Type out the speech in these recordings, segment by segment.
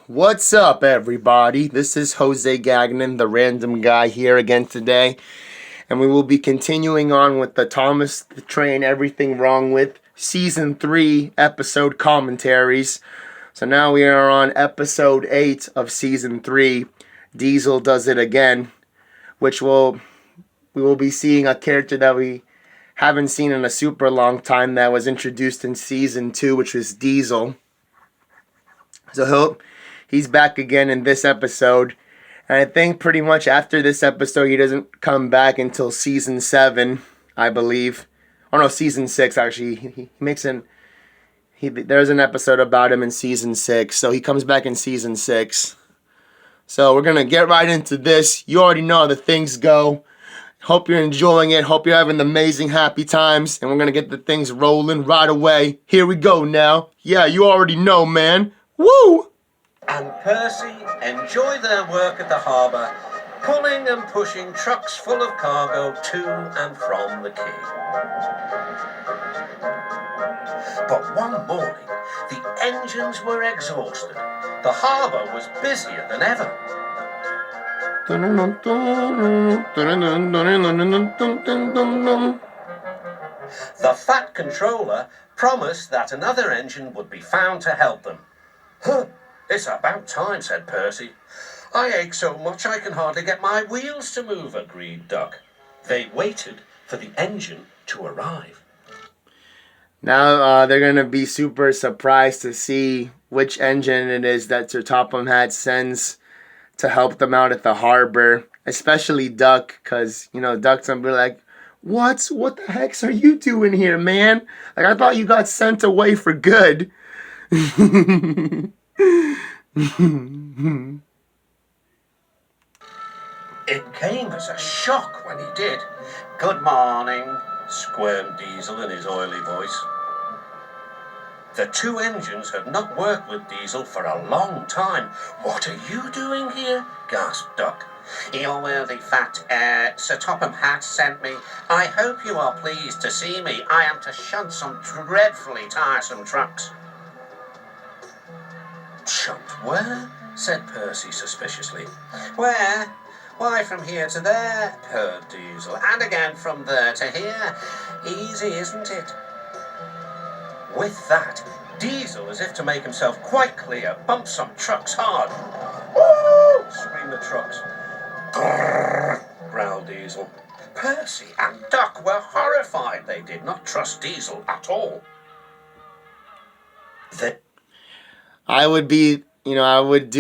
What's up, everybody? This is Jose Gagnon, the random guy, here again today, and we will be continuing on with the Thomas the Train Everything Wrong With Season 3 episode commentaries. So now we are on episode 8 of Season 3, Diesel Does It Again, which we will be seeing a character that we haven't seen in a super long time that was introduced in Season 2, which was Diesel. So he's back again in this episode. And I think pretty much after this episode, he doesn't come back until Season 7, I believe. Oh no, Season 6 actually. He makes there's an episode about him in Season 6. So he comes back in Season 6. So we're going to get right into this. You already know how the things go. Hope you're enjoying it. Hope you're having amazing, happy times. And we're going to get the things rolling right away. Here we go now. Yeah, you already know, man. Woo! And Percy enjoy their work at the harbour, pulling and pushing trucks full of cargo to and from the quay. But one morning, the engines were exhausted. The harbour was busier than ever. The Fat Controller promised that another engine would be found to help them. Huh, it's about time, said Percy. I ache so much I can hardly get my wheels to move, agreed Duck. They waited for the engine to arrive. Now they're going to be super surprised to see which engine it is that Sir Topham Hatt sends to help them out at the harbor. Especially Duck, because, Duck's going to be like, What the heck are you doing here, man? Like, I thought you got sent away for good. It came as a shock when he did. Good morning, squirmed Diesel in his oily voice. The two engines had not worked with Diesel for a long time. What are you doing here? Gasped Duck. Your worthy fat, Sir Topham Hatt sent me. I hope you are pleased to see me. I am to shunt some dreadfully tiresome trucks. Shunt where? Said Percy suspiciously. Where? Why, from here to there, purred Diesel, and again from there to here. Easy, isn't it? With that, Diesel, as if to make himself quite clear, bumped some trucks hard. Woo! Screamed the trucks. Grrr, growled Diesel. Percy and Duck were horrified. They did not trust Diesel at all. I would do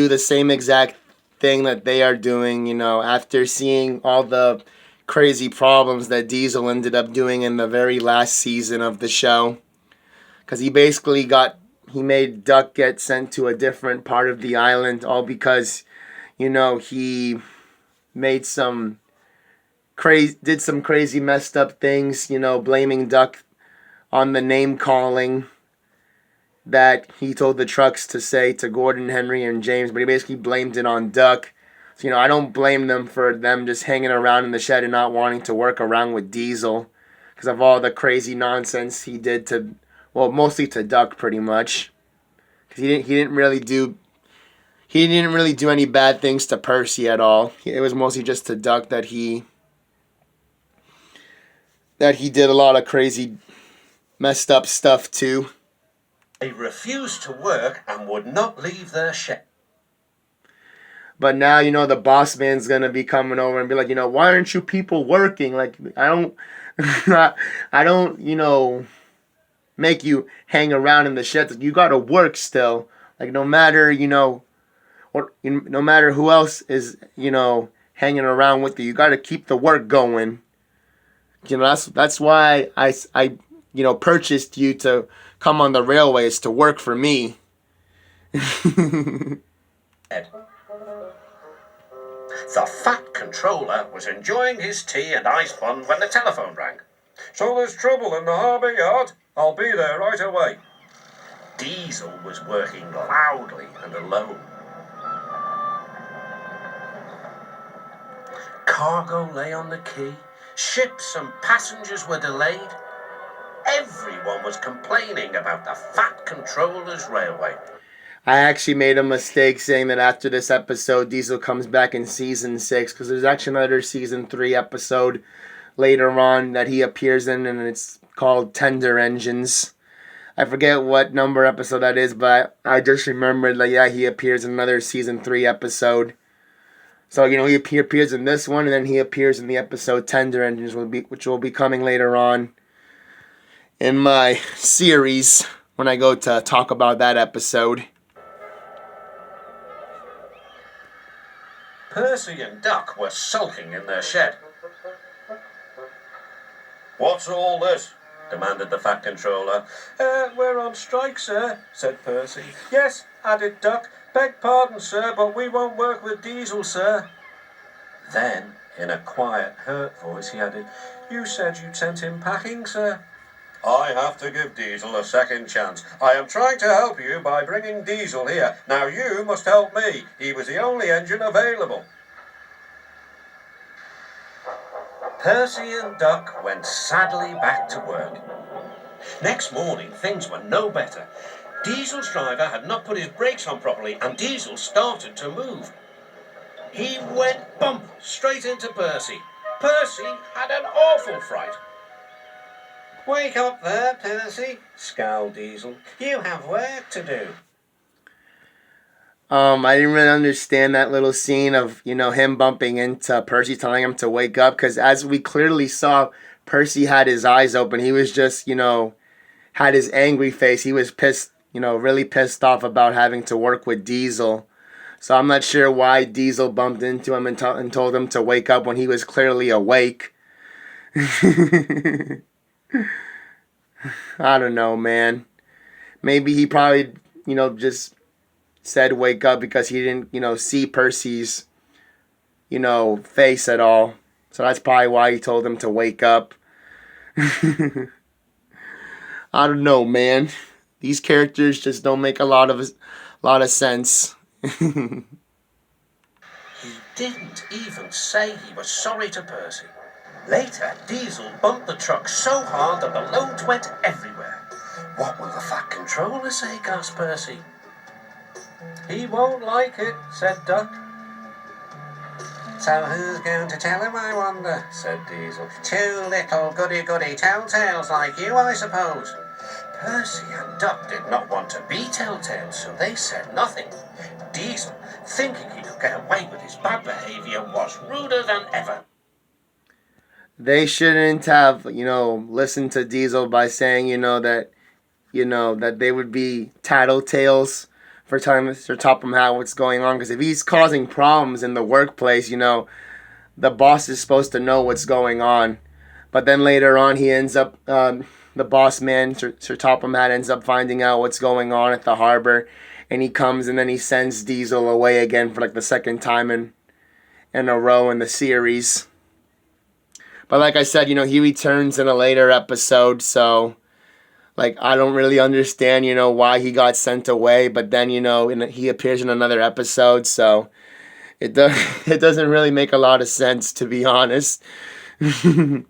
the same exact thing that they are doing, after seeing all the crazy problems that Diesel ended up doing in the very last season of the show. Because he made Duck get sent to a different part of the island, all because, he did some crazy messed up things, blaming Duck on the name calling that he told the trucks to say to Gordon, Henry, and James, but he basically blamed it on Duck. So, I don't blame them for them just hanging around in the shed and not wanting to work around with Diesel because of all the crazy nonsense he did mostly to Duck pretty much. Because he didn't really do any bad things to Percy at all. It was mostly just to Duck that he did a lot of crazy messed up stuff too. They refused to work and would not leave their shed. But now, the boss man's going to be coming over and be like, why aren't you people working? Like, I don't, make you hang around in the shed. You got to work still. Like, no matter, no matter who else is, hanging around with you, you got to keep the work going. That's why I purchased you to come on the railways to work for me. The Fat Controller was enjoying his tea and ice bun when the telephone rang. So there's trouble in the harbour yard? I'll be there right away. Diesel was working loudly and alone. Cargo lay on the quay. Ships and passengers were delayed. Everyone was complaining about the Fat Controller's railway. I actually made a mistake saying that after this episode, Diesel comes back in season 6, because there's actually another season 3 episode later on that he appears in, and it's called Tender Engines. I forget what number episode that is, but I just remembered that, yeah, he appears in another season 3 episode. So, he appears in this one, and then he appears in the episode Tender Engines, which will be coming later on in my series when I go to talk about that episode. Percy and Duck were sulking in their shed. "What's all this?" demanded the Fat Controller. We're on strike, sir," said Percy. "Yes," added Duck. "Beg pardon, sir, but we won't work with Diesel, sir." Then, in a quiet, hurt voice, he added, "You said you'd sent him packing, sir." "I have to give Diesel a second chance. I am trying to help you by bringing Diesel here. Now you must help me. He was the only engine available." Percy and Duck went sadly back to work. Next morning, things were no better. Diesel's driver had not put his brakes on properly, and Diesel started to move. He went bump straight into Percy. Percy had an awful fright. "Wake up there, Percy," scowled Diesel. "You have work to do." I didn't really understand that little scene of, him bumping into Percy, telling him to wake up, because as we clearly saw, Percy had his eyes open. He was just, had his angry face. He was pissed, really pissed off about having to work with Diesel. So I'm not sure why Diesel bumped into him and told him to wake up when he was clearly awake. I don't know, man. Maybe he probably, just said wake up because he didn't, see Percy's, face at all. So that's probably why he told him to wake up. I don't know, man. These characters just don't make a lot of sense. He didn't even say he was sorry to Percy. Later, Diesel bumped the truck so hard that the loads went everywhere. "What will the Fat Controller say?" gasped Percy. "He won't like it," said Duck. "So who's going to tell him, I wonder?" said Diesel. "Two little goody-goody telltales like you, I suppose." Percy and Duck did not want to be telltales, so they said nothing. Diesel, thinking he could get away with his bad behavior, was ruder than ever. They shouldn't have, listened to Diesel by saying, that they would be tattletales for telling Mr. Topham Hatt what's going on. Because if he's causing problems in the workplace, the boss is supposed to know what's going on. But then later on, he ends up, the boss man, Sir Topham Hatt, ends up finding out what's going on at the harbor. And he comes and then he sends Diesel away again for like the second time in a row in the series. But like I said, he returns in a later episode, so I don't really understand, why he got sent away. But then, he appears in another episode, so it doesn't really make a lot of sense, to be honest. And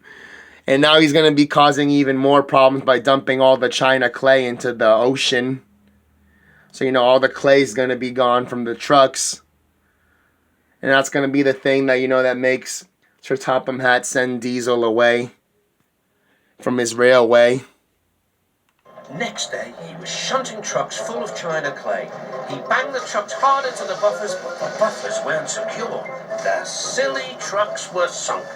now he's going to be causing even more problems by dumping all the China clay into the ocean. So, all the clay is going to be gone from the trucks. And that's going to be the thing that, that makes Sir Topham Hatt send Diesel away from his railway. Next day, he was shunting trucks full of China clay. He banged the trucks hard into the buffers, but the buffers weren't secure. The silly trucks were sunk.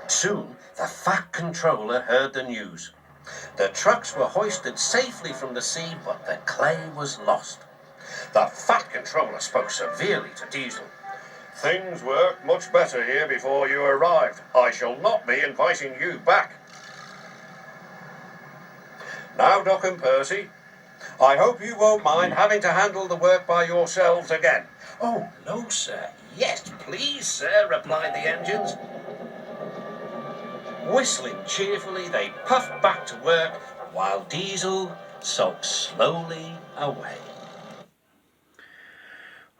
Soon, the Fat Controller heard the news. The trucks were hoisted safely from the sea, but the clay was lost. The Fat Controller spoke severely to Diesel. "Things worked much better here before you arrived. I shall not be inviting you back. Now, Duck and Percy, I hope you won't mind having to handle the work by yourselves again." "Oh, no, sir. Yes, please, sir," replied the engines. Whistling cheerfully, they puffed back to work while Diesel sulked slowly away.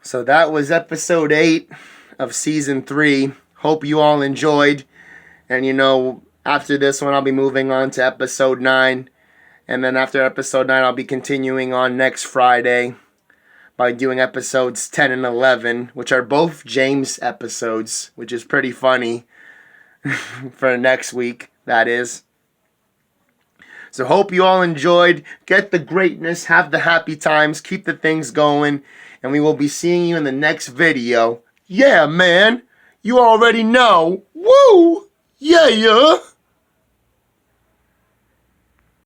So that was episode 8 of season 3. Hope you all enjoyed. And after this one, I'll be moving on to episode 9. And then after episode 9, I'll be continuing on next Friday by doing episodes 10 and 11, which are both James episodes, which is pretty funny for next week, that is. So hope you all enjoyed. Get the greatness, have the happy times, keep the things going, and we will be seeing you in the next video. Yeah, man, you already know. Woo! Yeah, yeah.